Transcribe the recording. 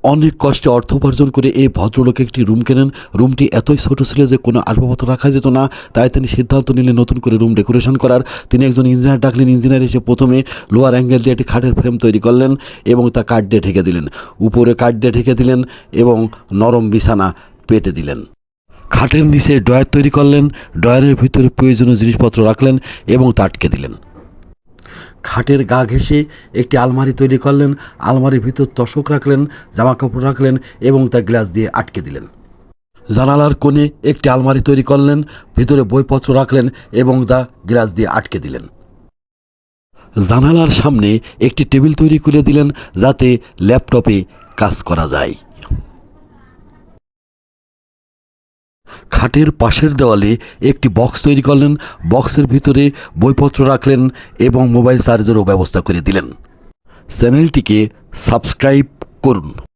অনেক কষ্টে অর্থ উপার্জন করে এই ভদ্রলোক একটি রুম কেনেন। রুমটি এতই ছোট ছিল যে কোনো আসবাবপত্র রাখা যেত না, তাই তিনি সিদ্ধান্ত নিলেন নতুন করে রুম ডেকোরেশন করার। তিনি একজন ইঞ্জিনিয়ার ডাকলেন। ইঞ্জিনিয়ার এসে প্রথমে লোয়ার অ্যাঙ্গেল দিয়ে একটি খাটের ফ্রেম তৈরি করলেন এবং তা কাঠ দিয়ে ঢেকে দিলেন। উপরে কাঠ দিয়ে ঢেকে দিলেন এবং নরম বিছানা পেতে দিলেন। খাটের নিচে ড্রয়ার তৈরি করলেন। ড্রয়ারের ভিতরে প্রয়োজনীয় জিনিসপত্র রাখলেন এবং তা আটকে দিলেন। খাটের গা ঘেঁষে একটি আলমারি তৈরি করলেন। আলমারির ভিতর তোশক রাখলেন, জামাকাপড় রাখলেন এবং তা গ্লাস দিয়ে আটকে দিলেন। জানালার কোণে একটি আলমারি তৈরি করলেন, ভিতরে বইপত্র রাখলেন এবং তা গ্লাস দিয়ে আটকে দিলেন। জানালার সামনে একটি টেবিল তৈরি করে দিলেন যাতে ল্যাপটপে কাজ করা যায়। খাটের পাশের দেওয়ালে একটি বক্স তৈরি করলেন। বক্সের ভিতরে বইপত্র রাখলেন এবং মোবাইল চার্জারও ব্যবস্থা করে দিলেন। চ্যানেলটিকে সাবস্ক্রাইব করুন।